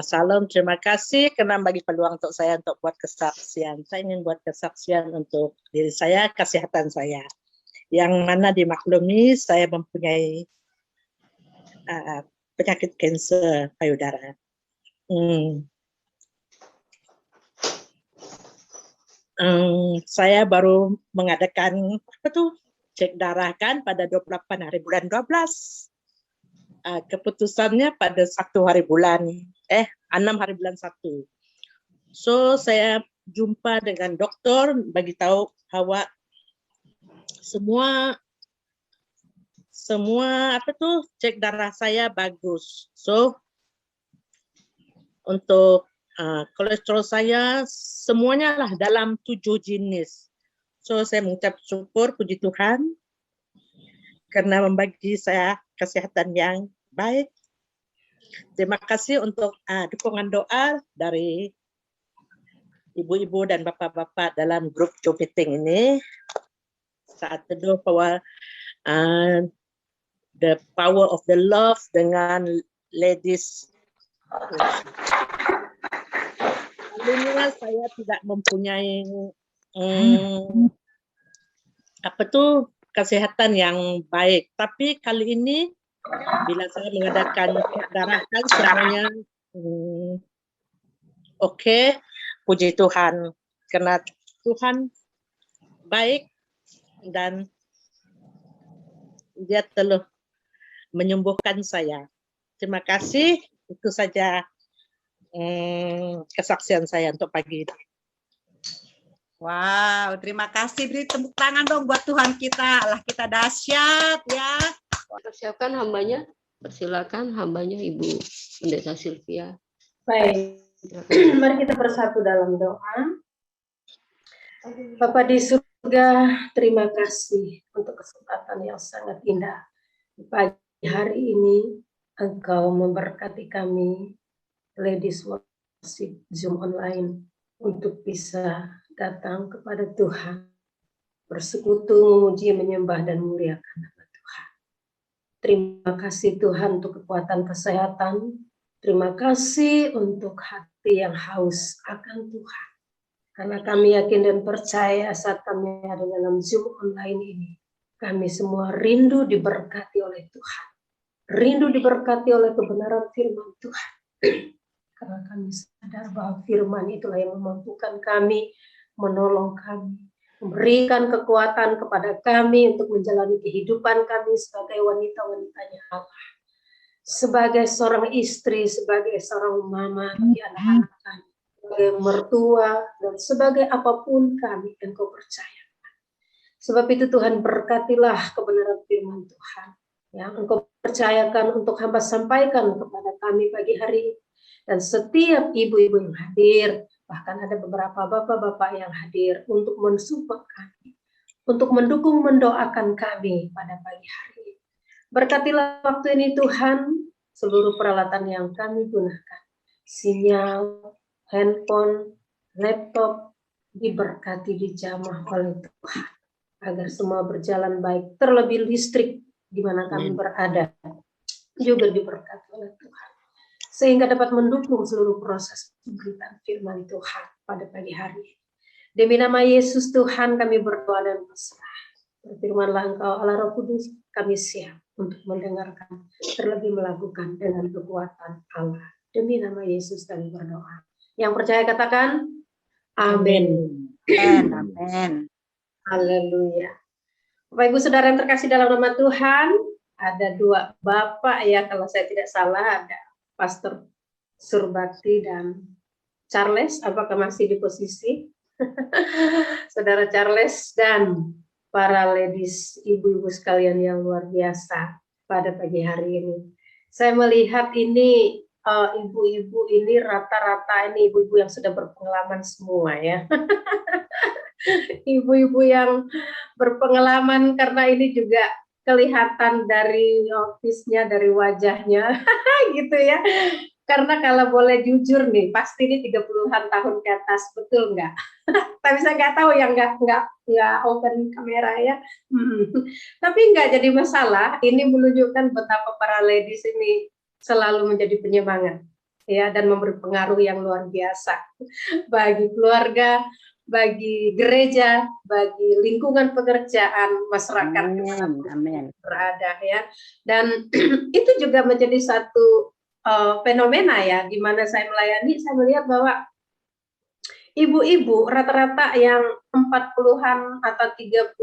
Salam, terima kasih karena bagi peluang untuk saya untuk buat kesaksian. Saya ingin buat kesaksian untuk diri saya, kesehatan saya. Yang mana dimaklumi saya mempunyai penyakit kanker payudara. Saya baru mengadakan cek darah kan pada 28 hari bulan 12. Keputusannya pada 1 hari bulan 6 hari bulan 1. So saya jumpa dengan dokter bagi tahu bahwa semua cek darah saya bagus. So untuk kolesterol saya semuanya lah dalam 7 jenis. So saya mengucap syukur puji Tuhan karena membagi saya kesehatan yang baik. Terima kasih untuk dukungan doa dari ibu-ibu dan bapak-bapak dalam grup Job Meeting ini. Saat teduh bahwa the power of the love dengan ladies. Sebelumnya saya tidak mempunyai kesehatan yang baik, tapi kali ini bila saya mengadakan cek darah kan semuanya oke. Puji Tuhan karena Tuhan baik dan Dia telah menyembuhkan saya. Terima kasih, itu saja kesaksian saya untuk pagi ini. Wow, terima kasih. Beri tepuk tangan dong buat Tuhan kita. Allah kita dahsyat ya. Persiapkan hambanya. Persilakan hambanya Ibu Pendeta Sylvia. Baik, mari kita bersatu dalam doa. Bapa di surga, terima kasih untuk kesempatan yang sangat indah. Di pagi hari ini, Engkau memberkati kami, Ladies Worship Zoom Online, untuk bisa datang kepada Tuhan, bersekutu, memuji, menyembah, dan memuliakan nama Tuhan. Terima kasih Tuhan untuk kekuatan kesehatan. Terima kasih untuk hati yang haus akan Tuhan. Karena kami yakin dan percaya saat kami ada dalam Zoom online ini, kami semua rindu diberkati oleh Tuhan. Rindu diberkati oleh kebenaran firman Tuhan. Karena kami sadar bahwa firman itulah yang memampukan kami, menolong kami, memberikan kekuatan kepada kami untuk menjalani kehidupan kami sebagai wanita-wanitanya Allah. Sebagai seorang istri, sebagai seorang mama bagi anak-anak kami, sebagai mertua, dan sebagai apapun kami yang Kau percayakan. Sebab itu Tuhan berkatilah kebenaran firman Tuhan yang Engkau percayakan untuk hamba sampaikan kepada kami pagi hari ini. Dan setiap ibu-ibu yang hadir, bahkan ada beberapa bapak-bapak yang hadir untuk mensupport kami, untuk mendukung, mendoakan kami pada pagi hari ini. Berkatilah waktu ini Tuhan, seluruh peralatan yang kami gunakan, sinyal, handphone, laptop, diberkati, dijamah oleh Tuhan, agar semua berjalan baik, terlebih listrik di mana kami berada, juga diberkati oleh Tuhan. Sehingga dapat mendukung seluruh proses pemberitaan firman Tuhan pada pagi hari ini. Demi nama Yesus Tuhan kami berdoa dan berserah. Berfirmanlah Engkau Allah Roh Kudus, kami siap untuk mendengarkan, terlebih melakukan dengan kekuatan Allah. Demi nama Yesus kami berdoa. Yang percaya katakan, amin. Amin. Haleluya. Bapak Ibu Saudara yang terkasih dalam nama Tuhan, ada dua bapak ya kalau saya tidak salah, ada Pastor Surbakti dan Charles. Apakah masih di posisi? Saudara Charles dan para ladies, ibu-ibu sekalian yang luar biasa pada pagi hari ini. Saya melihat ini ibu-ibu ini rata-rata ini ibu-ibu yang sudah berpengalaman semua ya. Ibu-ibu yang berpengalaman karena ini juga kelihatan dari ofisnya, dari wajahnya gitu ya. Karena kalau boleh jujur nih, pasti ini 30-an tahun ke atas, betul nggak? Tapi saya nggak tahu yang nggak open kamera ya. Tapi nggak jadi masalah. Ini menunjukkan betapa para ladies ini selalu menjadi penyemangat. ya, dan memberi pengaruh yang luar biasa bagi keluarga, bagi gereja, bagi lingkungan pekerjaan masyarakat Amin. berada ya. Dan itu juga menjadi satu fenomena ya, di mana saya melayani, saya melihat bahwa ibu-ibu rata-rata yang 40-an atau 35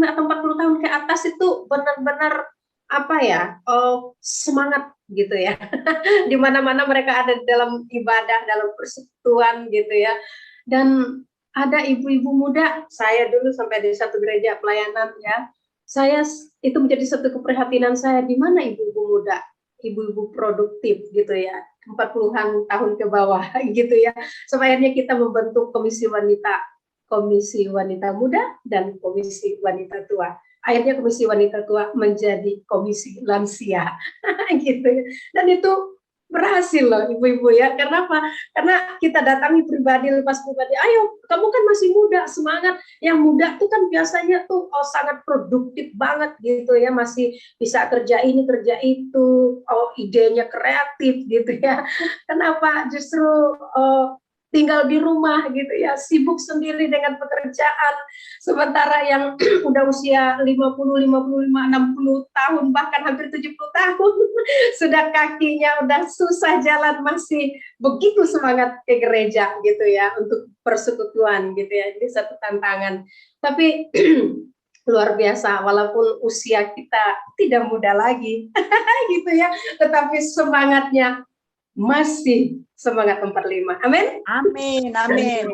atau 40 tahun ke atas itu benar-benar apa ya, semangat gitu ya. Di mana-mana mereka ada dalam ibadah, dalam persekutuan gitu ya. Dan ada ibu-ibu muda, saya dulu sampai di satu gereja pelayanan ya, saya itu menjadi satu keprihatinan saya, di mana ibu-ibu muda, ibu-ibu produktif gitu ya, 40-an tahun ke bawah gitu ya. So akhirnya kita membentuk komisi wanita muda dan komisi wanita tua. Akhirnya komisi wanita tua menjadi komisi lansia gitu ya. Dan itu berhasil loh ibu-ibu ya. Kenapa? Karena kita datangi pribadi, lepas pribadi, ayo kamu kan masih muda, semangat. Yang muda tuh kan biasanya tuh sangat produktif banget gitu ya, masih bisa kerja ini kerja itu, idenya kreatif gitu ya. Kenapa justru tinggal di rumah gitu ya, sibuk sendiri dengan pekerjaan, sementara yang udah usia 50, 55, 60 tahun, bahkan hampir 70 tahun, sudah kakinya udah susah jalan, masih begitu semangat ke gereja gitu ya, untuk persekutuan gitu ya. Jadi satu tantangan. Tapi luar biasa, walaupun usia kita tidak muda lagi gitu ya, tetapi semangatnya masih semangat 45. Amin. Amin.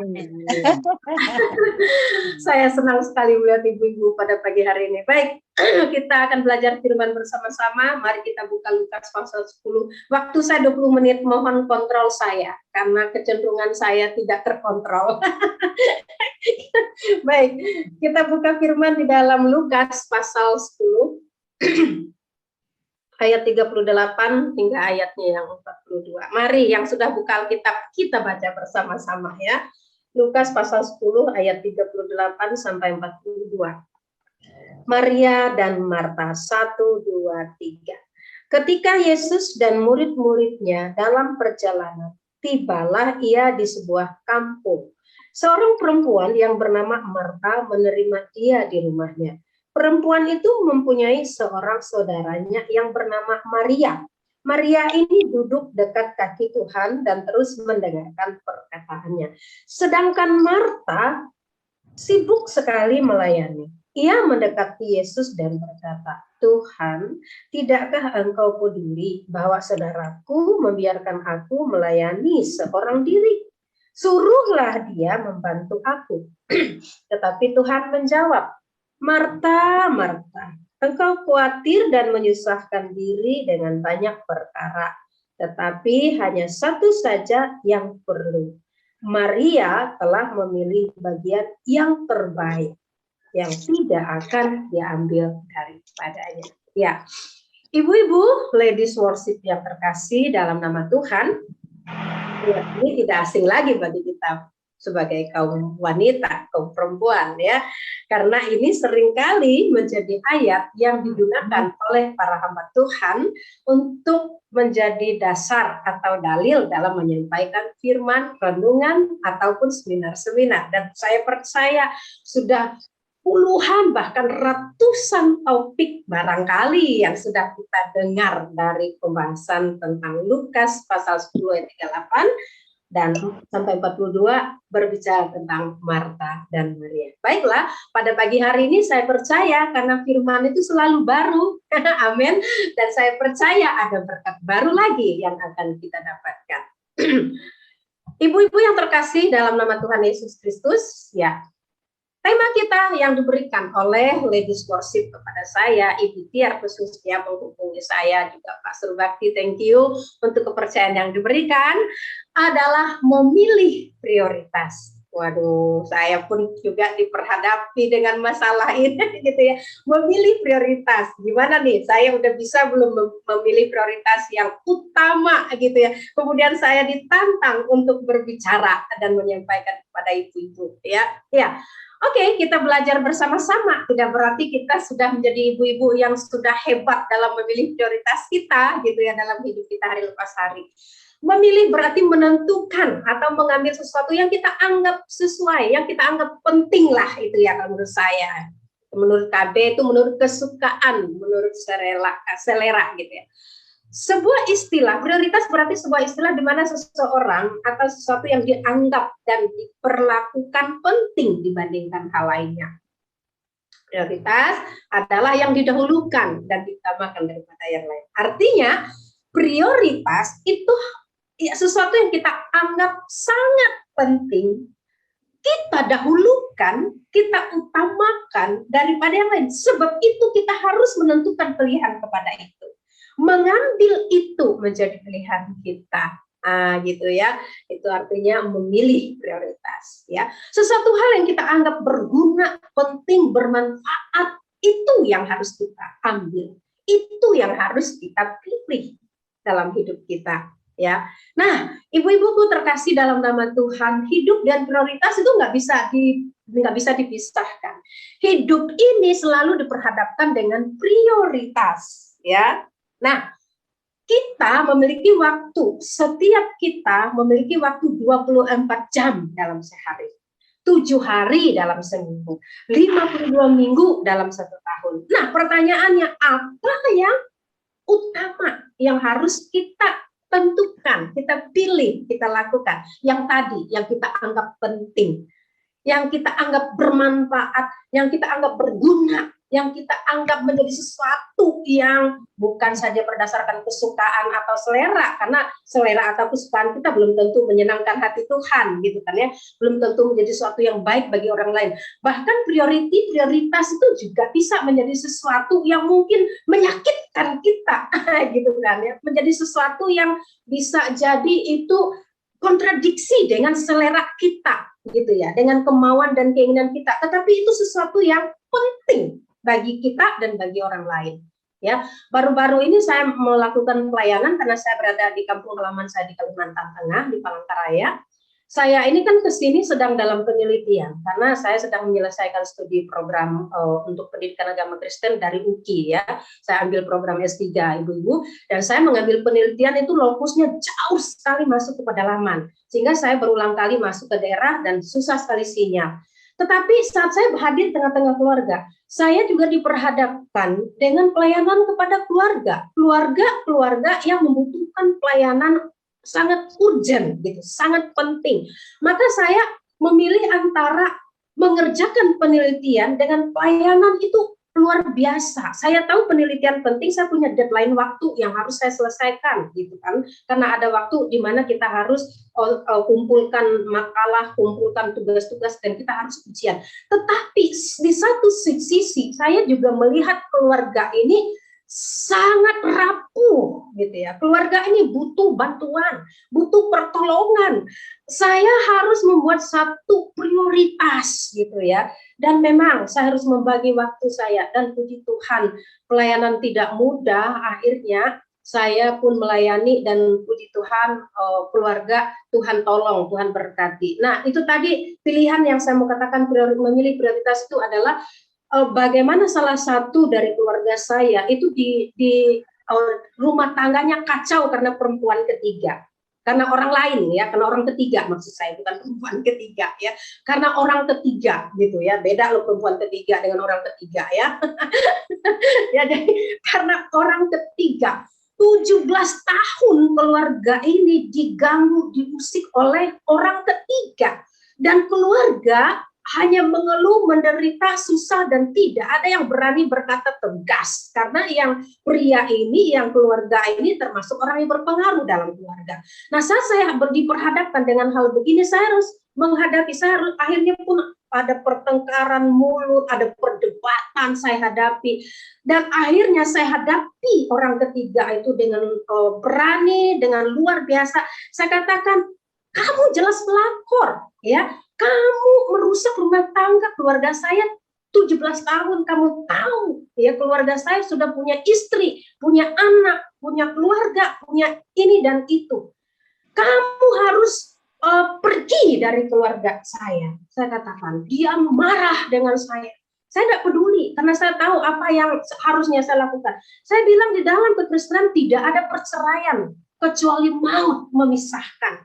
Saya senang sekali melihat ibu-ibu pada pagi hari ini. Baik, kita akan belajar firman bersama-sama. Mari kita buka Lukas pasal 10. Waktu saya 20 menit, mohon kontrol saya karena kecenderungan saya tidak terkontrol. Baik, kita buka firman di dalam Lukas pasal 10. Ayat 38 hingga ayatnya yang 42. Mari yang sudah buka Alkitab kita baca bersama-sama ya. Lukas pasal 10 ayat 38 sampai 42. Maria dan Marta 1, 2, 3. Ketika Yesus dan murid-muridnya dalam perjalanan, tibalah ia di sebuah kampung. Seorang perempuan yang bernama Marta menerima dia di rumahnya. Perempuan itu mempunyai seorang saudaranya yang bernama Maria. Maria ini duduk dekat kaki Tuhan dan terus mendengarkan perkataannya. Sedangkan Marta sibuk sekali melayani. Ia mendekati Yesus dan berkata, Tuhan, tidakkah engkau peduli bahwa saudaraku membiarkan aku melayani seorang diri? Suruhlah dia membantu aku. Tetapi Tuhan menjawab, Marta, Marta, engkau khawatir dan menyusahkan diri dengan banyak perkara, tetapi hanya satu saja yang perlu. Maria telah memilih bagian yang terbaik, yang tidak akan diambil daripadanya. Ya, ibu-ibu, ladies worship yang terkasih dalam nama Tuhan, ya, ini tidak asing lagi bagi kita sebagai kaum wanita, kaum perempuan ya, karena ini seringkali menjadi ayat yang digunakan oleh para hamba Tuhan untuk menjadi dasar atau dalil dalam menyampaikan firman, renungan ataupun seminar-seminar. Dan saya percaya sudah puluhan bahkan ratusan topik barangkali yang sudah kita dengar dari pembahasan tentang Lukas pasal 10 ayat 38 dan sampai 42 berbicara tentang Marta dan Maria. Baiklah, pada pagi hari ini saya percaya karena firman itu selalu baru, amin, dan saya percaya ada berkat baru lagi yang akan kita dapatkan. Ibu-ibu yang terkasih dalam nama Tuhan Yesus Kristus, ya, tema kita yang diberikan oleh Ladies Worship kepada saya, Ibu Tiar khususnya menghubungi saya, juga Pak Surbakti, thank you untuk kepercayaan yang diberikan, adalah memilih prioritas. Waduh, saya pun juga diperhadapi dengan masalah ini gitu ya. Memilih prioritas. Gimana nih? Saya udah bisa belum memilih prioritas yang utama gitu ya. Kemudian saya ditantang untuk berbicara dan menyampaikan kepada ibu-ibu ya. Ya. Oke, kita belajar bersama-sama. Tidak berarti kita sudah menjadi ibu-ibu yang sudah hebat dalam memilih prioritas kita gitu ya dalam hidup kita hari lepas hari. Memilih berarti menentukan atau mengambil sesuatu yang kita anggap sesuai, yang kita anggap penting lah itu ya kalau menurut saya. Menurut KB itu menurut kesukaan, menurut selera gitu ya. Sebuah istilah, prioritas berarti sebuah istilah di mana seseorang atau sesuatu yang dianggap dan diperlakukan penting dibandingkan hal lainnya. Prioritas adalah yang didahulukan dan diutamakan daripada yang lain. Artinya, prioritas itu ya, sesuatu yang kita anggap sangat penting, kita dahulukan, kita utamakan daripada yang lain. Sebab itu kita harus menentukan pilihan kepada itu. Mengambil itu menjadi pilihan kita. Gitu ya. Itu artinya memilih prioritas ya. Sesuatu hal yang kita anggap berguna, penting, bermanfaat, itu yang harus kita ambil. Itu yang harus kita pilih dalam hidup kita ya. Nah, ibu-ibuku terkasih dalam nama Tuhan, hidup dan prioritas itu nggak bisa dipisahkan. Hidup ini selalu diperhadapkan dengan prioritas ya. Nah, kita memiliki waktu, setiap kita memiliki waktu 24 jam dalam sehari, 7 hari dalam seminggu, 52 minggu dalam 1 tahun. Nah, pertanyaannya apa yang utama yang harus kita tentukan, kita pilih, kita lakukan? Yang tadi, yang kita anggap penting, yang kita anggap bermanfaat, yang kita anggap berguna, yang kita anggap menjadi sesuatu yang bukan saja berdasarkan kesukaan atau selera, karena selera atau kesukaan kita belum tentu menyenangkan hati Tuhan, gitu kan ya, belum tentu menjadi sesuatu yang baik bagi orang lain. Bahkan prioritas itu juga bisa menjadi sesuatu yang mungkin menyakitkan kita, gitu kan ya, menjadi sesuatu yang bisa jadi itu kontradiksi dengan selera kita, gitu ya, dengan kemauan dan keinginan kita. Tetapi itu sesuatu yang penting bagi kita dan bagi orang lain ya. Baru-baru ini saya melakukan pelayanan karena saya berada di kampung halaman saya di Kalimantan Tengah, di Palangkaraya. Saya ini kan kesini sedang dalam penelitian karena saya sedang menyelesaikan studi program untuk pendidikan agama Kristen dari UKI ya. Saya ambil program S3 ibu-ibu, dan saya mengambil penelitian itu lokusnya jauh sekali masuk ke pedalaman, sehingga saya berulang kali masuk ke daerah dan susah sekali sinyal. Tetapi saat saya hadir tengah-tengah keluarga, saya juga diperhadapkan dengan pelayanan kepada keluarga yang membutuhkan pelayanan sangat urgent, gitu, sangat penting. Maka saya memilih antara mengerjakan penelitian dengan pelayanan itu luar biasa. Saya tahu penelitian penting, saya punya deadline waktu yang harus saya selesaikan, gitu kan. Karena ada waktu di mana kita harus kumpulkan makalah, kumpulkan tugas-tugas, dan kita harus ujian. Tetapi di satu sisi saya juga melihat keluarga ini sangat rapuh, gitu ya. Keluarga ini butuh bantuan, butuh pertolongan. Saya harus membuat satu prioritas, gitu ya. Dan memang saya harus membagi waktu saya, dan puji Tuhan pelayanan tidak mudah. Akhirnya saya pun melayani, dan puji Tuhan keluarga Tuhan tolong, Tuhan berkati. Nah, itu tadi pilihan yang saya mau katakan, memilih prioritas itu adalah bagaimana salah satu dari keluarga saya itu di rumah tangganya kacau karena perempuan ketiga. Karena orang lain ya, karena orang ketiga, maksud saya bukan perempuan ketiga ya, karena orang ketiga gitu ya, beda loh perempuan ketiga dengan orang ketiga ya. Ya, jadi karena orang ketiga 17 tahun keluarga ini diganggu, diusik oleh orang ketiga, dan keluarga hanya mengeluh, menderita, susah, dan tidak ada yang berani berkata tegas. Karena yang pria ini, yang keluarga ini termasuk orang yang berpengaruh dalam keluarga. Nah, saat saya diperhadapkan dengan hal begini, saya harus menghadapi, akhirnya pun ada pertengkaran mulut, ada perdebatan saya hadapi. Dan akhirnya saya hadapi orang ketiga itu dengan berani, dengan luar biasa. Saya katakan, kamu jelas pelakor, ya. Kamu merusak rumah tangga keluarga saya 17 tahun, kamu tahu ya, keluarga saya sudah punya istri, punya anak, punya keluarga, punya ini dan itu. Kamu harus pergi dari keluarga saya. Saya katakan, dia marah dengan saya. Saya tidak peduli karena saya tahu apa yang harusnya saya lakukan. Saya bilang di dalam kekristenan tidak ada perceraian. kecuali maut memisahkan.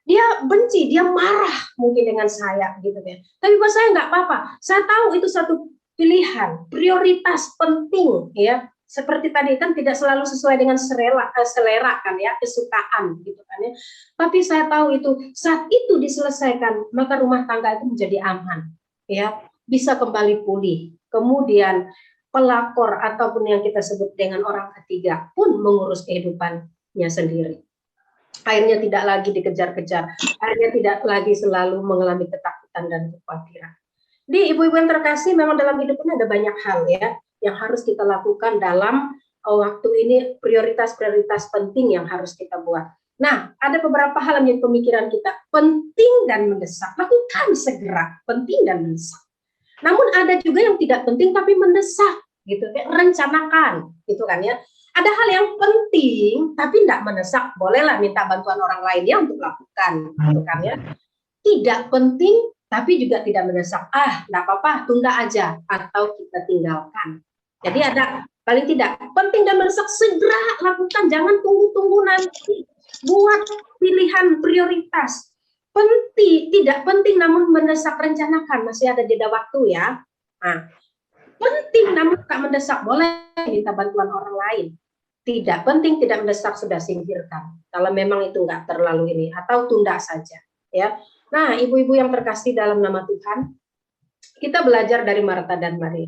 Dia benci, dia marah mungkin dengan saya gitu ya. Tapi buat saya nggak apa-apa. Saya tahu itu satu pilihan, prioritas penting ya. Seperti tadi kan tidak selalu sesuai dengan selera kan ya, kesukaan gitu kan ya. Tapi saya tahu itu saat itu diselesaikan, maka rumah tangga itu menjadi aman ya, bisa kembali pulih. Kemudian pelakor ataupun yang kita sebut dengan orang ketiga pun mengurus kehidupannya sendiri. Akhirnya tidak lagi dikejar-kejar, akhirnya tidak lagi selalu mengalami ketakutan dan kekhawatiran. Di ibu-ibu yang terkasih, memang dalam hidup ini ada banyak hal ya yang harus kita lakukan dalam waktu ini, prioritas-prioritas penting yang harus kita buat. Nah, ada beberapa hal yang menjadi pemikiran kita penting dan mendesak, lakukan segera, penting dan mendesak. Namun ada juga yang tidak penting tapi mendesak, gitu, kayak rencanakan, gitu kan ya. Ada hal yang penting tapi tidak mendesak, bolehlah minta bantuan orang lainnya untuk lakukan, gitu kan ya. Tidak penting tapi juga tidak mendesak, tidak apa-apa, tunda aja atau kita tinggalkan. Jadi ada paling tidak penting dan mendesak, segera lakukan, jangan tunggu-tunggu nanti. Buat pilihan prioritas. Penting, tidak penting namun mendesak, rencanakan, masih ada jeda waktu ya. Nah, penting namun tak mendesak, boleh minta bantuan orang lain. Tidak penting, tidak mendesak, sudah singkirkan. Kalau memang itu enggak terlalu ini, atau tunda saja ya. Nah, ibu-ibu yang terkasih dalam nama Tuhan, kita belajar dari Marta dan Maria.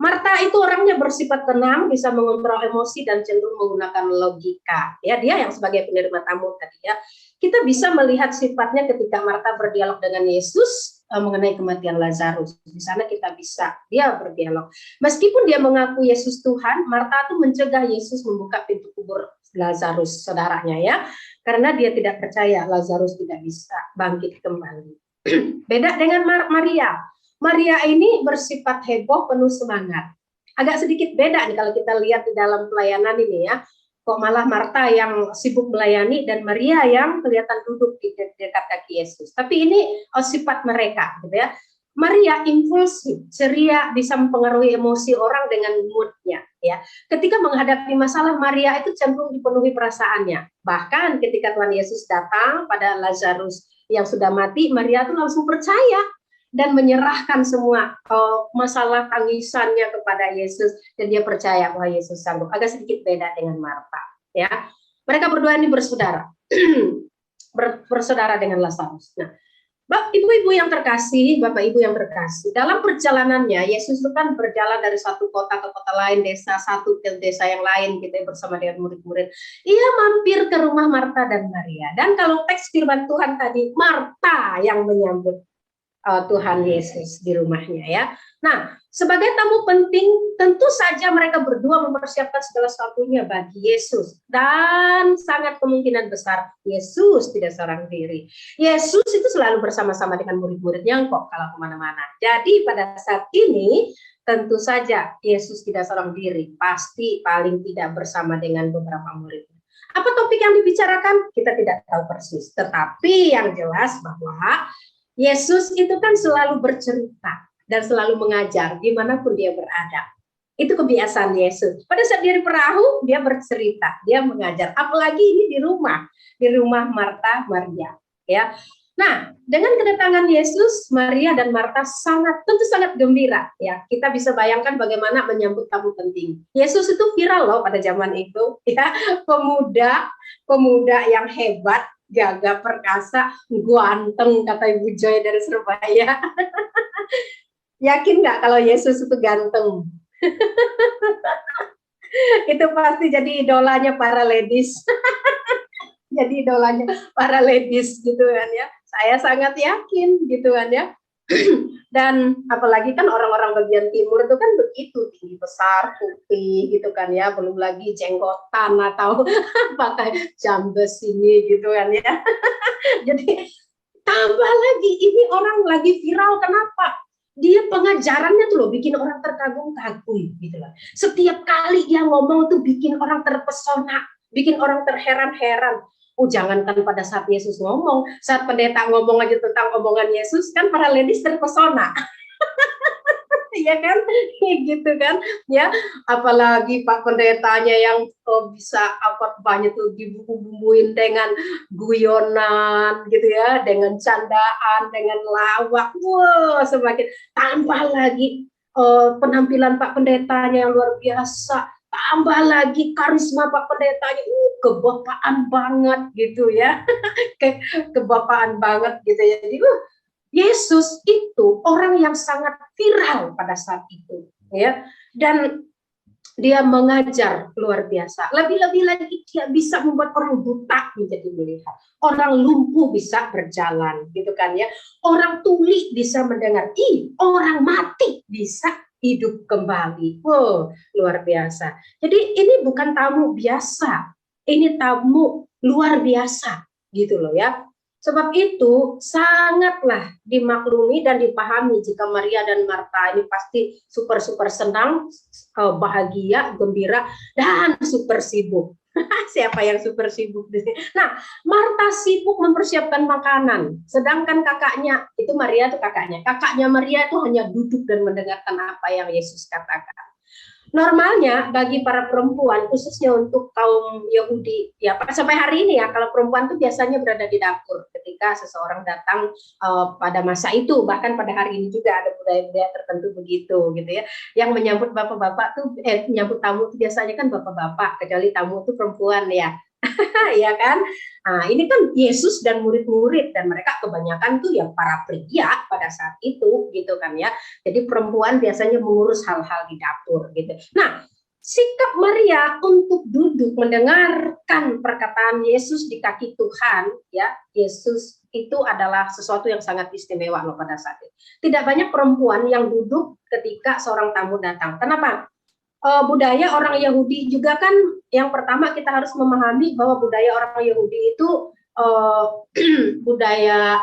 Marta itu orangnya bersifat tenang, bisa mengontrol emosi dan cenderung menggunakan logika. Ya, dia yang sebagai penerima tamu tadi ya. Kita bisa melihat sifatnya ketika Marta berdialog dengan Yesus mengenai kematian Lazarus. Di sana kita bisa dia berdialog. Meskipun dia mengaku Yesus Tuhan, Marta itu mencegah Yesus membuka pintu kubur Lazarus, saudaranya ya. Karena dia tidak percaya Lazarus tidak bisa bangkit kembali. Beda dengan Maria. Maria ini bersifat heboh, penuh semangat. Agak sedikit beda nih kalau kita lihat di dalam pelayanan ini ya. Kok malah Marta yang sibuk melayani dan Maria yang kelihatan duduk di dekat kaki Yesus. Tapi ini sifat mereka, gitu ya. Maria impulsif, ceria, bisa mempengaruhi emosi orang dengan moodnya. Ya, ketika menghadapi masalah, Maria itu cenderung dipenuhi perasaannya. Bahkan ketika Tuhan Yesus datang pada Lazarus yang sudah mati, Maria itu langsung percaya dan menyerahkan semua masalah tangisannya kepada Yesus, dan dia percaya bahwa Yesus sanggup. Agak sedikit beda dengan Marta ya. Mereka berdua ini bersaudara. bersaudara dengan Lazarus. Nah, ibu-ibu yang terkasih, bapak ibu yang terkasih, dalam perjalanannya Yesus itu kan berjalan dari satu kota ke kota lain, desa satu ke desa yang lain gitu bersama dengan murid-murid. Ia mampir ke rumah Marta dan Maria. Dan kalau teks firman Tuhan tadi, Marta yang menyambut Tuhan Yesus di rumahnya ya. Nah, sebagai tamu penting, tentu saja mereka berdua mempersiapkan segala sesuatunya bagi Yesus. Dan sangat kemungkinan besar Yesus tidak seorang diri. Yesus itu selalu bersama-sama dengan murid-muridnya kok kalau kemana-mana. Jadi pada saat ini tentu saja Yesus tidak seorang diri. Pasti paling tidak bersama dengan beberapa muridnya. Apa topik yang dibicarakan? Kita tidak tahu persis. Tetapi yang jelas bahwa Yesus itu kan selalu bercerita dan selalu mengajar dimanapun dia berada. Itu kebiasaan Yesus. Pada saat dia di perahu, dia bercerita, dia mengajar. Apalagi ini di rumah Marta, Maria. Ya. Nah, dengan kedatangan Yesus, Maria dan Marta tentu sangat gembira. Ya, kita bisa bayangkan bagaimana menyambut tamu penting. Yesus itu viral loh pada zaman itu. Ya, pemuda yang hebat, gagah perkasa, ganteng, kata Ibu Joy dari Surabaya. Yakin nggak kalau Yesus itu ganteng? Itu pasti jadi idolanya para ladies. Jadi idolanya para ladies gitu kan ya. Saya sangat yakin gitu kan ya. Dan apalagi kan orang-orang bagian timur itu kan begitu, tinggi besar, putih gitu kan ya, belum lagi jenggotan atau pakai jambes ini gitu kan ya. Jadi tambah lagi ini orang lagi viral, kenapa? Dia pengajarannya tuh loh bikin orang terkagum-kagum gitu loh. Setiap kali dia ngomong tuh bikin orang terpesona, bikin orang terheran-heran. Oh, jangankan pada saat Yesus ngomong, saat pendeta ngomong aja tentang omongan Yesus, kan para ladies terpesona. ya kan, gitu kan, ya. Apalagi Pak Pendetanya yang bisa apa banyak tuh dibumbu-bumbuin dengan guyonan, gitu ya, dengan candaan, dengan lawak, wah semakin tambah lagi penampilan Pak Pendetanya yang luar biasa, tambah lagi karisma Pak Pendetanya, kebapaan banget gitu ya, kebapaan banget gitu ya. Jadi Yesus itu orang yang sangat viral pada saat itu, ya, dan dia mengajar luar biasa. Lebih-lebih lagi dia bisa membuat orang buta menjadi melihat, orang lumpuh bisa berjalan, gitu kan ya. Orang tuli bisa mendengar, orang mati bisa hidup kembali. Wow, luar biasa. Jadi ini bukan tamu biasa, ini tamu luar biasa, gitu loh ya. Sebab itu sangatlah dimaklumi dan dipahami jika Maria dan Marta ini pasti super senang, bahagia, gembira, dan super sibuk. Siapa yang super sibuk di sini? Nah, Marta sibuk mempersiapkan makanan, sedangkan kakaknya, itu Maria itu kakaknya Maria itu hanya duduk dan mendengarkan apa yang Yesus katakan. Normalnya bagi para perempuan, khususnya untuk kaum Yahudi, ya sampai hari ini ya, kalau perempuan itu biasanya berada di dapur ketika seseorang datang pada masa itu, bahkan pada hari ini juga ada budaya-budaya tertentu begitu, gitu ya. Yang menyambut bapak-bapak tuh, menyambut tamu itu biasanya kan bapak-bapak, kecuali tamu itu perempuan ya. Ya kan? Nah, ini kan Yesus dan murid-murid, dan mereka kebanyakan tuh yang para pria pada saat itu, gitu kan ya. Jadi perempuan biasanya mengurus hal-hal di dapur, gitu. Nah, sikap Maria untuk duduk mendengarkan perkataan Yesus di kaki Tuhan, ya, Yesus itu adalah sesuatu yang sangat istimewa loh pada saat itu. Tidak banyak perempuan yang duduk ketika seorang tamu datang. Kenapa? Budaya orang Yahudi juga kan, yang pertama kita harus memahami bahwa budaya orang Yahudi itu budaya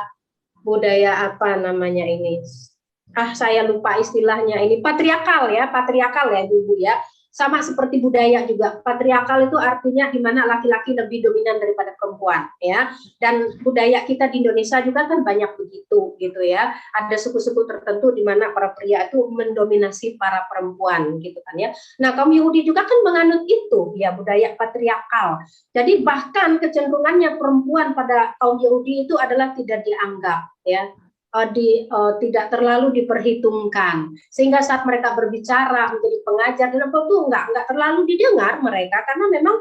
apa namanya ini, saya lupa istilahnya ini, patriarkal ya Ibu ya. Sama seperti budaya juga, patriarkal itu artinya di mana laki-laki lebih dominan daripada perempuan ya. Dan budaya kita di Indonesia juga kan banyak begitu gitu ya. Ada suku-suku tertentu di mana para pria itu mendominasi para perempuan gitu kan ya. Nah, kaum Yahudi juga kan menganut itu ya, budaya patriarkal. Jadi bahkan kecenderungannya perempuan pada kaum Yahudi itu adalah tidak dianggap ya. Tidak terlalu diperhitungkan, sehingga saat mereka berbicara menjadi pengajar dan apa tuh nggak terlalu didengar mereka, karena memang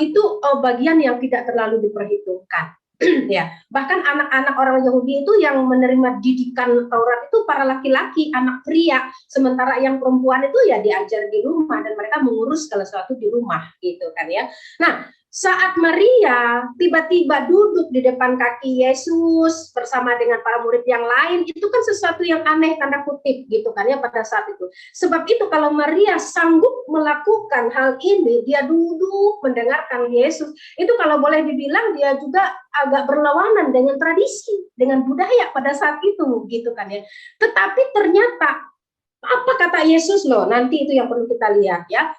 itu bagian yang tidak terlalu diperhitungkan. Ya, bahkan anak-anak orang Yahudi itu yang menerima didikan Taurat itu para laki-laki, anak pria, sementara yang perempuan itu ya diajar di rumah dan mereka mengurus segala sesuatu di rumah gitu kan ya. Nah, saat Maria tiba-tiba duduk di depan kaki Yesus bersama dengan para murid yang lain, itu kan sesuatu yang aneh tanda kutip gitu kan ya pada saat itu. Sebab itu kalau Maria sanggup melakukan hal ini, dia duduk mendengarkan Yesus, itu kalau boleh dibilang dia juga agak berlawanan dengan tradisi, dengan budaya pada saat itu gitu kan ya. Tetapi ternyata apa kata Yesus loh, nanti itu yang perlu kita lihat ya.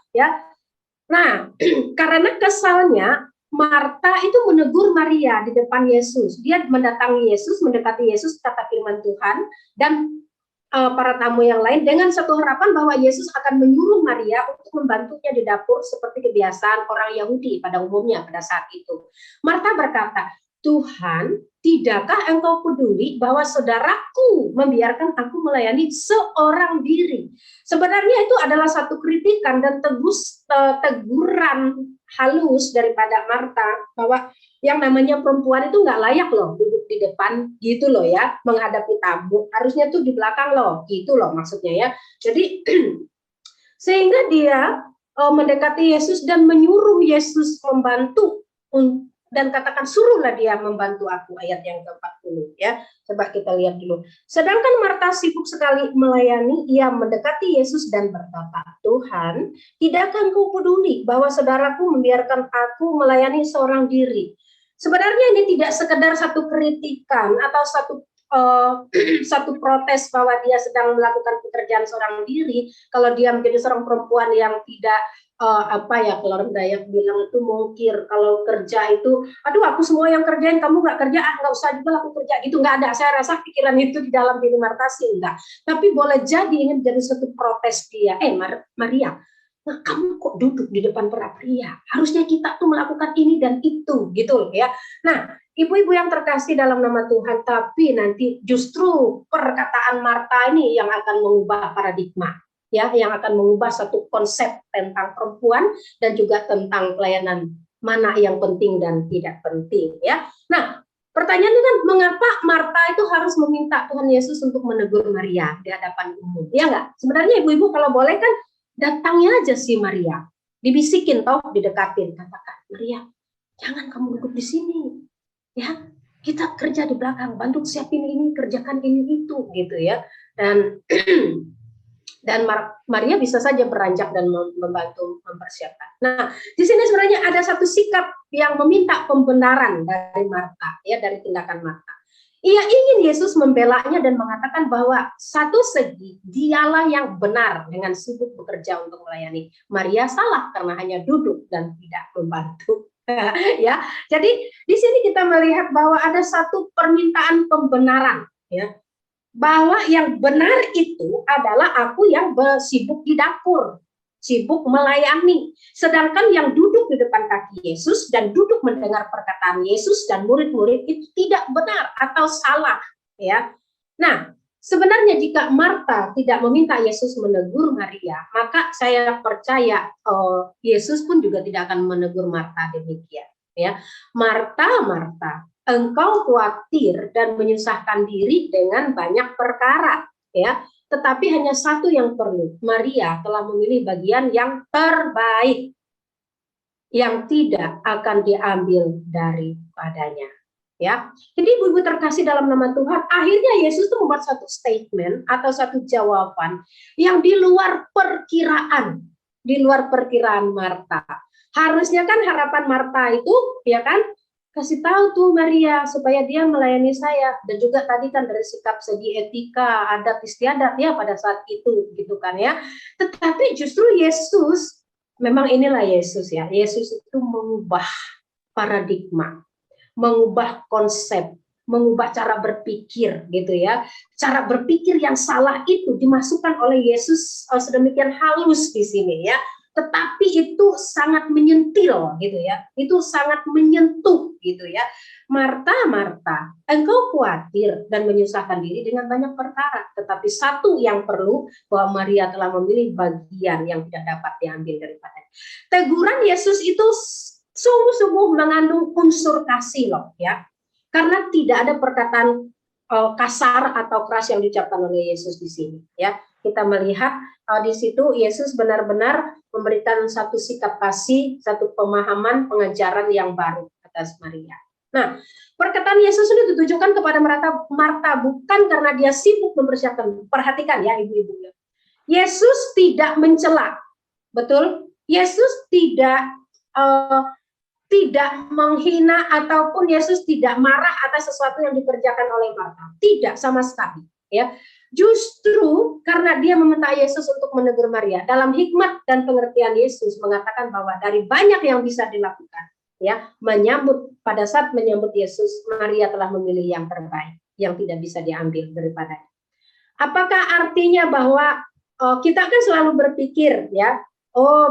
Nah, karena kesalnya Marta itu menegur Maria di depan Yesus. Dia mendatangi Yesus, mendekati Yesus, kata firman Tuhan, dan para tamu yang lain dengan satu harapan bahwa Yesus akan menyuruh Maria untuk membantunya di dapur seperti kebiasaan orang Yahudi pada umumnya pada saat itu. Marta berkata, Tuhan, tidakkah engkau peduli bahwa saudaraku membiarkan aku melayani seorang diri? Sebenarnya itu adalah satu kritikan dan teguran halus daripada Marta, bahwa yang namanya perempuan itu nggak layak loh duduk di depan gitu loh ya, menghadapi tamu, harusnya tuh di belakang loh, gitu loh maksudnya ya. Jadi sehingga dia mendekati Yesus dan menyuruh Yesus membantu, dan katakan suruhlah dia membantu aku, ayat yang ke-40 ya. Coba kita lihat dulu. Sedangkan Marta sibuk sekali melayani, ia mendekati Yesus dan berkata, Tuhan, tidakkah engkau peduli bahwa saudaraku membiarkan aku melayani seorang diri? Sebenarnya ini tidak sekedar satu kritikan atau satu satu protes bahwa dia sedang melakukan pekerjaan seorang diri, kalau dia menjadi seorang perempuan yang tidak kalau orang Dayak bilang itu mungkir, kalau kerja itu, aduh aku semua yang kerjain, kamu nggak kerja, nggak usah juga aku kerja, gitu, nggak ada. Saya rasa pikiran itu di dalam diri Marta sih enggak, tapi boleh jadi ini menjadi satu protes dia. Maria, nah, kamu kok duduk di depan para pria, harusnya kita tuh melakukan ini dan itu, gitu ya. Nah, ibu-ibu yang terkasih dalam nama Tuhan, tapi nanti justru perkataan Marta ini yang akan mengubah paradigma, ya, yang akan mengubah satu konsep tentang perempuan dan juga tentang pelayanan, mana yang penting dan tidak penting, ya. Nah, pertanyaannya kan, mengapa Marta itu harus meminta Tuhan Yesus untuk menegur Maria di hadapan umum, ya enggak? Sebenarnya ibu-ibu kalau boleh kan datangnya aja si Maria, dibisikin, didekatin, katakan, Maria, jangan kamu duduk di sini, ya, kita kerja di belakang, bantu siapin ini, kerjakan ini itu, gitu ya. Dan Maria bisa saja beranjak dan membantu mempersiapkan. Nah, di sini sebenarnya ada satu sikap yang meminta pembenaran dari Marta, ya, dari tindakan Marta. Ia ingin Yesus membelanya dan mengatakan bahwa satu segi dialah yang benar dengan sibuk bekerja untuk melayani. Maria salah karena hanya duduk dan tidak membantu. Ya, jadi di sini kita melihat bahwa ada satu permintaan pembenaran, ya, bahwa yang benar itu adalah aku yang sibuk di dapur, sibuk melayani, sedangkan yang duduk di depan kaki Yesus dan duduk mendengar perkataan Yesus dan murid-murid itu tidak benar atau salah, ya. Nah, sebenarnya jika Marta tidak meminta Yesus menegur Maria, maka saya percaya Yesus pun juga tidak akan menegur Marta demikian, ya. Marta, engkau khawatir dan menyusahkan diri dengan banyak perkara, ya. Tetapi hanya satu yang perlu. Maria telah memilih bagian yang terbaik, yang tidak akan diambil daripadanya. Ya, jadi ibu-ibu terkasih dalam nama Tuhan, akhirnya Yesus itu membuat satu statement atau satu jawaban yang di luar perkiraan Marta. Harusnya kan harapan Marta itu, ya kan, kasih tahu tuh Maria supaya dia melayani saya, dan juga tadi kan dari sikap segi etika, adat istiadat ya pada saat itu, gitu kan ya. Tetapi justru Yesus, memang inilah Yesus ya, Yesus itu mengubah paradigma, mengubah konsep, mengubah cara berpikir, gitu ya. Cara berpikir yang salah itu dimasukkan oleh Yesus sedemikian halus di sini ya. Tetapi itu sangat menyentil, gitu ya. Itu sangat menyentuh, gitu ya. Marta, engkau khawatir dan menyusahkan diri dengan banyak perkara. Tetapi satu yang perlu, bahwa Maria telah memilih bagian yang tidak dapat diambil daripadanya. Teguran Yesus itu sungguh-sungguh mengandung unsur kasih loh, ya. Karena tidak ada perkataan kasar atau keras yang diucapkan oleh Yesus di sini, ya. Kita melihat di situ Yesus benar-benar memberikan satu sikap kasih, satu pemahaman, pengajaran yang baru atas Maria. Nah, perkataan Yesus ini ditujukan kepada Marta bukan karena dia sibuk mempersiapkan. Perhatikan ya ibu-ibu. Yesus tidak mencela, betul? Yesus tidak menghina ataupun Yesus tidak marah atas sesuatu yang dikerjakan oleh Marta. Tidak sama sekali, ya. Justru karena dia meminta Yesus untuk menegur Maria, dalam hikmat dan pengertian Yesus mengatakan bahwa dari banyak yang bisa dilakukan, ya, pada saat menyambut Yesus, Maria telah memilih yang terbaik, yang tidak bisa diambil daripadanya. Apakah artinya bahwa kita kan selalu berpikir, ya,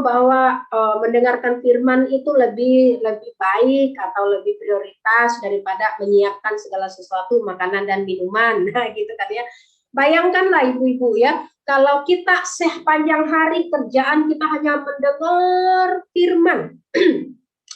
bahwa mendengarkan firman itu lebih baik atau lebih prioritas daripada menyiapkan segala sesuatu, makanan dan minuman, nah gitu kan ya. Bayangkanlah ibu-ibu ya, kalau kita sepanjang hari kerjaan kita hanya mendengar firman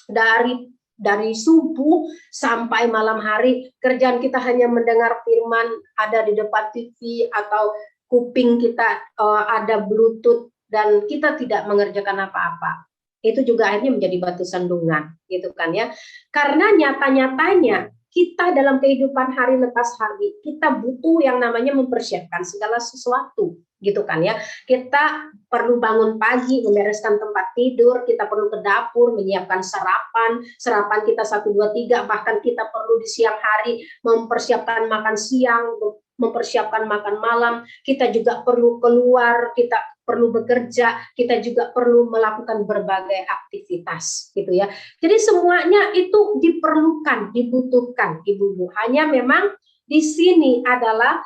dari subuh sampai malam hari, kerjaan kita hanya mendengar firman, ada di depan TV atau kuping kita ada Bluetooth dan kita tidak mengerjakan apa-apa. Itu juga akhirnya menjadi batu sandungan, gitu kan ya. Karena nyata-nyatanya kita dalam kehidupan hari lepas hari, kita butuh yang namanya mempersiapkan segala sesuatu. gitu kan ya. Kita perlu bangun pagi, membereskan tempat tidur, kita perlu ke dapur, menyiapkan sarapan kita 1, 2, 3, bahkan kita perlu di siang hari mempersiapkan makan siang, mempersiapkan makan malam, kita juga perlu keluar, kita perlu bekerja, kita juga perlu melakukan berbagai aktivitas gitu ya. Jadi semuanya itu diperlukan, dibutuhkan ibu-ibu. Hanya memang di sini adalah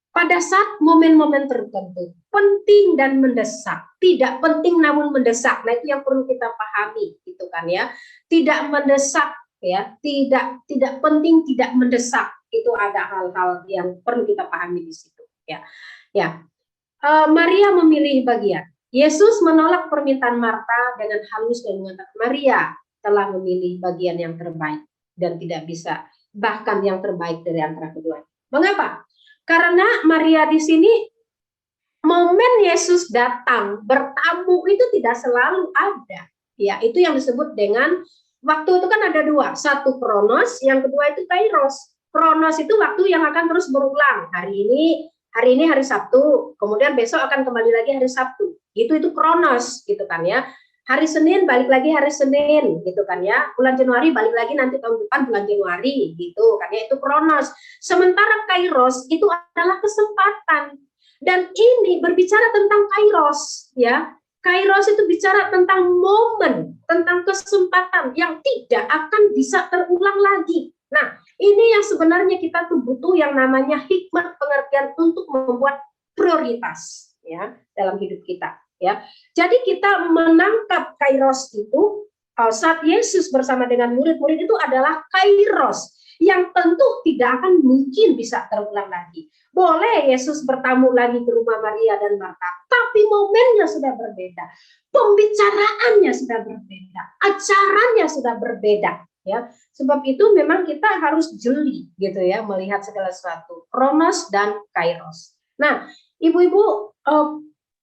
pada saat momen-momen tertentu, penting dan mendesak, tidak penting namun mendesak. Nah, itu yang perlu kita pahami, gitu kan ya. Tidak mendesak, ya, tidak penting, tidak mendesak. Itu ada hal-hal yang perlu kita pahami di situ, ya. Ya, Maria memilih bagian. Yesus menolak permintaan Marta dengan halus dan mengatakan, Maria telah memilih bagian yang terbaik dan tidak bisa, bahkan yang terbaik dari antara keduanya. Mengapa? Karena Maria di sini momen Yesus datang bertamu itu tidak selalu ada. Ya, itu yang disebut dengan waktu itu kan ada dua, satu kronos, yang kedua itu kairos. Kronos itu waktu yang akan terus berulang. Hari ini hari Sabtu, kemudian besok akan kembali lagi hari Sabtu. Itu kronos gitu kan ya. Hari Senin balik lagi hari Senin gitu kan ya. Bulan Januari balik lagi nanti tahun depan bulan Januari gitu kan ya, itu kronos. Sementara kairos itu adalah kesempatan. Dan ini berbicara tentang kairos ya. Kairos itu bicara tentang momen, tentang kesempatan yang tidak akan bisa terulang lagi. Nah, ini yang sebenarnya kita tuh butuh yang namanya hikmat pengertian untuk membuat prioritas ya dalam hidup kita. Ya, jadi kita menangkap kairos itu saat Yesus bersama dengan murid-murid itu adalah kairos yang tentu tidak akan mungkin bisa terulang lagi. Boleh Yesus bertamu lagi ke rumah Maria dan Marta, tapi momennya sudah berbeda, pembicaraannya sudah berbeda, acaranya sudah berbeda. Ya, sebab itu memang kita harus jeli gitu ya melihat segala sesuatu, kronos dan kairos. Nah, ibu-ibu,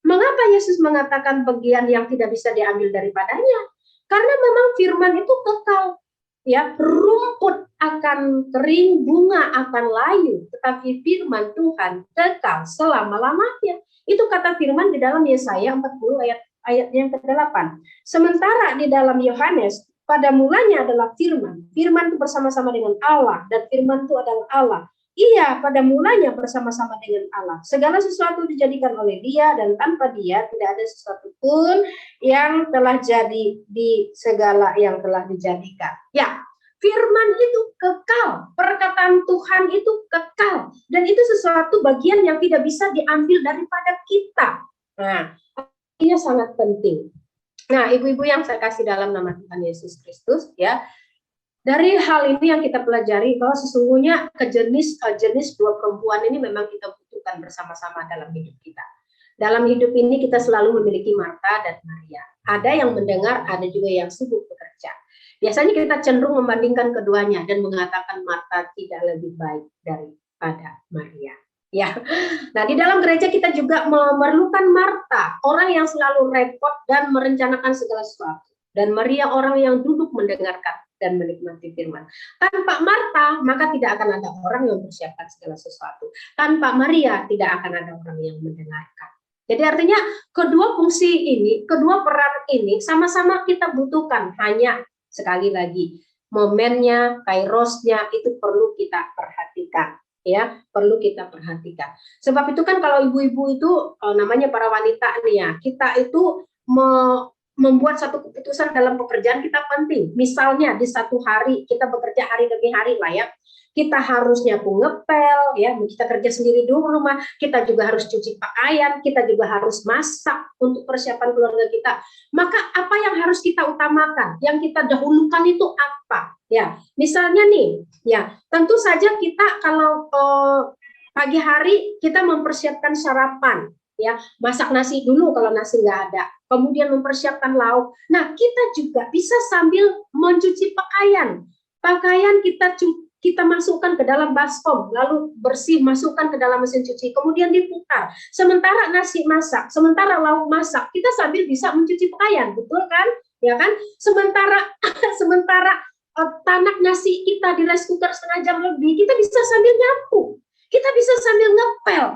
mengapa Yesus mengatakan bagian yang tidak bisa diambil daripadanya? Karena memang firman itu kekal. Ya, rumput akan kering, bunga akan layu, tetapi firman Tuhan kekal selama-lamanya. Itu kata firman di dalam Yesaya 40 ayat yang ke-8. Sementara di dalam Yohanes, pada mulanya adalah firman. Firman itu bersama-sama dengan Allah, dan firman itu adalah Allah. Iya, pada mulanya bersama-sama dengan Allah. Segala sesuatu dijadikan oleh Dia, dan tanpa Dia tidak ada sesuatu pun yang telah jadi di segala yang telah dijadikan. Ya, firman itu kekal, perkataan Tuhan itu kekal, dan itu sesuatu bagian yang tidak bisa diambil daripada kita. Nah, ini sangat penting. Nah, ibu-ibu yang saya kasih dalam nama Tuhan Yesus Kristus, ya, dari hal ini yang kita pelajari bahwa sesungguhnya jenis dua perempuan ini memang kita butuhkan bersama-sama dalam hidup kita. Dalam hidup ini kita selalu memiliki Marta dan Maria. Ada yang mendengar, ada juga yang sibuk bekerja. Biasanya kita cenderung membandingkan keduanya dan mengatakan Marta tidak lebih baik daripada Maria. Ya, nah di dalam gereja kita juga memerlukan Marta, orang yang selalu repot dan merencanakan segala sesuatu, dan Maria orang yang duduk mendengarkan dan menikmati firman. Tanpa Marta, maka tidak akan ada orang yang mempersiapkan segala sesuatu. Tanpa Maria, tidak akan ada orang yang mendengarkan. Jadi artinya kedua fungsi ini, kedua peran ini sama-sama kita butuhkan. Hanya sekali lagi momennya, kairosnya itu perlu kita perhatikan. Ya, perlu kita perhatikan. Sebab itu kan kalau ibu-ibu itu namanya para wanita nih ya, kita itu membuat satu keputusan dalam pekerjaan kita penting. Misalnya di satu hari kita bekerja hari demi hari lah ya. Kita harus nyapu ngepel ya, kita kerja sendiri di rumah, kita juga harus cuci pakaian, kita juga harus masak untuk persiapan keluarga kita. Maka apa yang harus kita utamakan? Yang kita dahulukan itu apa? Ya, misalnya nih, ya, tentu saja kita kalau pagi hari kita mempersiapkan sarapan, ya, masak nasi dulu kalau nasi nggak ada, kemudian mempersiapkan lauk. Nah, kita juga bisa sambil mencuci pakaian. Pakaian kita masukkan ke dalam baskom, lalu bersih, masukkan ke dalam mesin cuci, kemudian diputar. Sementara nasi masak, sementara lauk masak, kita sambil bisa mencuci pakaian, betul kan? Ya kan? Sementara tanak nasi kita di rice cooker setengah jam lebih, kita bisa sambil nyapu, kita bisa sambil ngepel.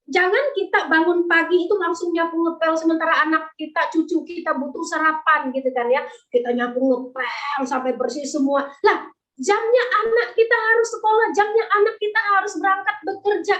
Jangan kita bangun pagi itu langsung nyapu ngepel sementara anak kita, cucu kita butuh sarapan gitu kan ya. Kita nyapu ngepel sampai bersih semua. Lah, jamnya anak kita harus sekolah, jamnya anak kita harus berangkat bekerja.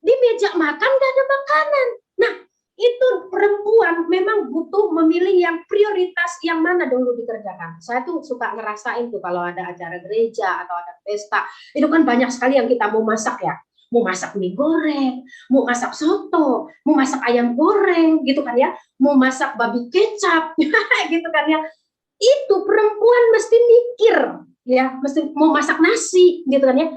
Di meja makan gak ada makanan. Nah, itu perempuan memang butuh memilih yang prioritas yang mana dulu dikerjakan. Saya tuh suka ngerasain tuh kalau ada acara gereja atau ada pesta, itu kan banyak sekali yang kita mau masak ya. Mau masak mie goreng, mau masak soto, mau masak ayam goreng gitu kan ya, mau masak babi kecap gitu kan ya. Itu perempuan mesti mikir ya, mesti mau masak nasi gitu kan ya.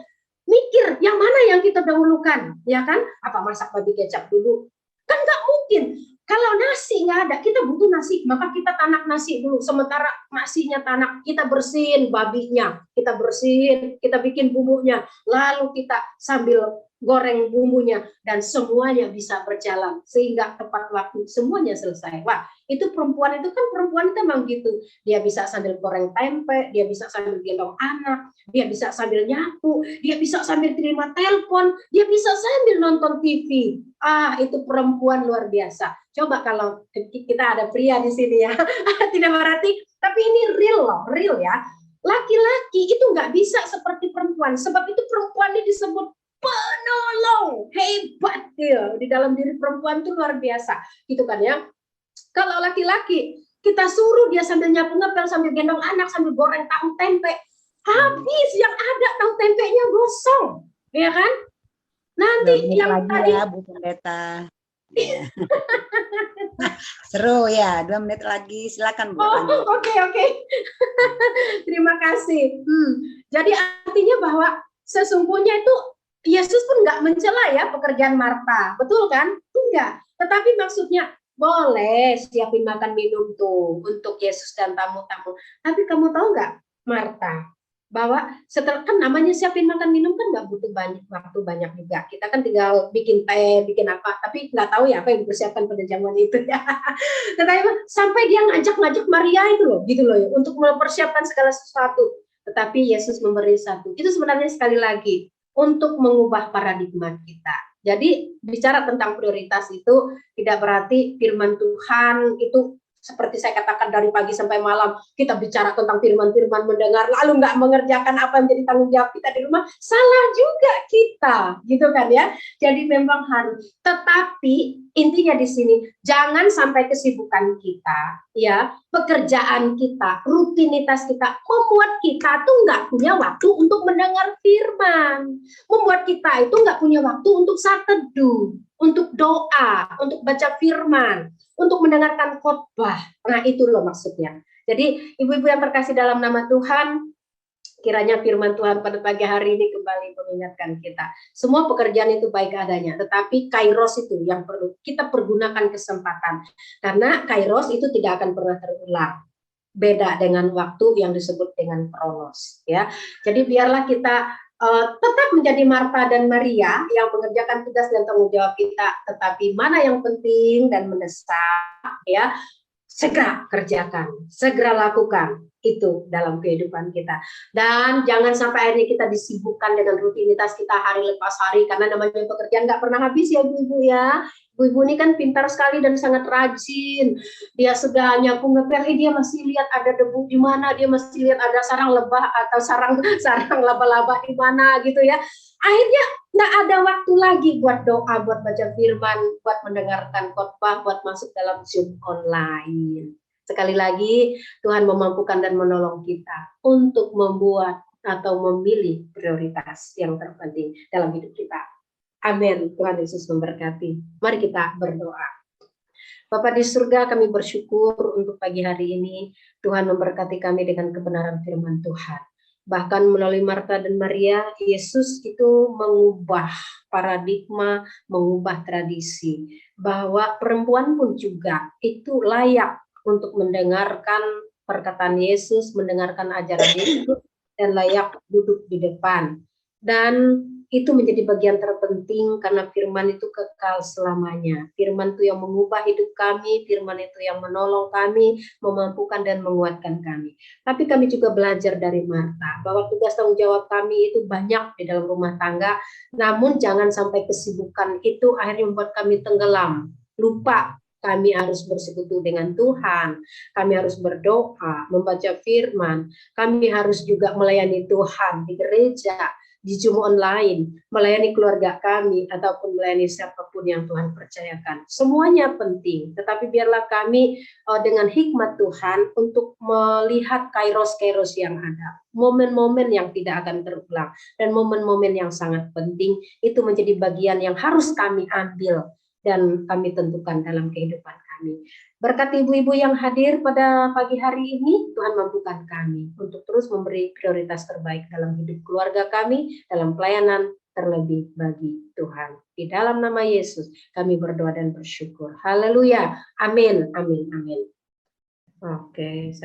Mikir yang mana yang kita dahulukan ya kan? Apa masak babi kecap dulu? Kan nggak mungkin. Kalau nasi nggak ada, kita butuh nasi, maka kita tanak nasi dulu. Sementara nasinya tanak, kita bersihin babinya, kita bersihin, kita bikin bumbunya, lalu kita sambil goreng bumbunya, dan semuanya bisa berjalan sehingga tepat waktu semuanya selesai. Wah, itu perempuan itu kan perempuan itu memang gitu. Dia bisa sambil goreng tempe, dia bisa sambil gendong anak, dia bisa sambil nyapu, dia bisa sambil terima telepon, dia bisa sambil nonton TV. Ah, itu perempuan luar biasa. Coba kalau kita ada pria di sini ya, tidak berarti, tapi ini real loh, real ya. Laki-laki itu nggak bisa seperti perempuan, sebab itu perempuan ini disebut penolong, hebat dia. Di dalam diri perempuan itu luar biasa, gitu kan ya. Kalau laki-laki, kita suruh dia sambil nyapu ngepel, sambil gendong anak, sambil goreng tahu tempe, habis yang ada tahu tempenya gosong, ya kan? Nanti yang tadi ya Bu Pendeta. Seru ya, 2 menit lagi, silakan Bu. Oke. Terima kasih. Jadi artinya bahwa sesungguhnya itu Yesus pun nggak mencela ya pekerjaan Marta, betul kan? Enggak. Tetapi maksudnya boleh siapin makan minum tuh untuk Yesus dan tamu-tamu. Tapi kamu tahu nggak, Marta, bahwa setelah kan namanya siapin makan minum kan nggak butuh waktu banyak juga. Kita kan tinggal bikin teh, bikin apa, tapi nggak tahu ya apa yang dipersiapkan pada zaman itu ya. Tetapi sampai dia ngajak Maria itu loh, gitu loh ya, untuk mempersiapkan segala sesuatu. Tetapi Yesus memberi satu. Itu sebenarnya sekali lagi untuk mengubah paradigma kita. Jadi bicara tentang prioritas itu tidak berarti firman Tuhan itu seperti saya katakan dari pagi sampai malam kita bicara tentang firman-firman, mendengar lalu nggak mengerjakan apa yang menjadi tanggung jawab kita di rumah, salah juga kita, gitu kan ya. Jadi memang harus, tetapi intinya di sini jangan sampai kesibukan kita, ya, pekerjaan kita, rutinitas kita membuat kita tuh nggak punya waktu untuk mendengar firman, membuat kita itu nggak punya waktu untuk saat teduh, untuk doa, untuk baca firman, untuk mendengarkan khotbah. Nah, itu loh maksudnya. Jadi, ibu-ibu yang terkasih dalam nama Tuhan, kiranya firman Tuhan pada pagi hari ini kembali mengingatkan kita. Semua pekerjaan itu baik adanya, tetapi kairos itu yang perlu kita pergunakan kesempatan. Karena kairos itu tidak akan pernah terulang. Beda dengan waktu yang disebut dengan kronos, ya. Jadi biarlah kita tetap menjadi Marta dan Maria yang mengerjakan tugas dan tanggung jawab kita, tetapi mana yang penting dan mendesak, ya, segera kerjakan, segera lakukan itu dalam kehidupan kita. Dan jangan sampai akhirnya kita disibukkan dengan rutinitas kita hari lepas hari, karena namanya pekerjaan nggak pernah habis ya ibu-ibu ya. Ibu-ibu ini kan pintar sekali dan sangat rajin. Dia sudah nyapu ngepel, dia masih lihat ada debu di mana, dia masih lihat ada sarang lebah atau sarang laba-laba di mana gitu ya. Akhirnya nggak ada waktu lagi buat doa, buat baca firman, buat mendengarkan khotbah, buat masuk dalam Zoom online. Sekali lagi, Tuhan memampukan dan menolong kita untuk membuat atau memilih prioritas yang terpenting dalam hidup kita. Amin. Tuhan Yesus memberkati. Mari kita berdoa. Bapa di surga, kami bersyukur untuk pagi hari ini. Tuhan memberkati kami dengan kebenaran firman Tuhan. Bahkan melalui Marta dan Maria, Yesus itu mengubah paradigma, mengubah tradisi. Bahwa perempuan pun juga itu layak untuk mendengarkan perkataan Yesus, mendengarkan ajaran Yesus, dan layak duduk di depan. Dan itu menjadi bagian terpenting karena firman itu kekal selamanya. Firman itu yang mengubah hidup kami, firman itu yang menolong kami, memampukan dan menguatkan kami. Tapi kami juga belajar dari Marta bahwa tugas tanggung jawab kami itu banyak di dalam rumah tangga, namun jangan sampai kesibukan itu akhirnya membuat kami tenggelam, lupa. Kami harus bersekutu dengan Tuhan, kami harus berdoa, membaca firman, kami harus juga melayani Tuhan di gereja, di Zoom online, melayani keluarga kami, ataupun melayani siapapun yang Tuhan percayakan. Semuanya penting, tetapi biarlah kami dengan hikmat Tuhan untuk melihat kairos-kairos yang ada, momen-momen yang tidak akan terulang, dan momen-momen yang sangat penting, itu menjadi bagian yang harus kami ambil dan kami tentukan dalam kehidupan kami. Berkat ibu-ibu yang hadir pada pagi hari ini, Tuhan mampukan kami untuk terus memberi prioritas terbaik dalam hidup keluarga kami, dalam pelayanan terlebih bagi Tuhan. Di dalam nama Yesus kami berdoa dan bersyukur. Haleluya. Amin. Amin. Amin. Oke.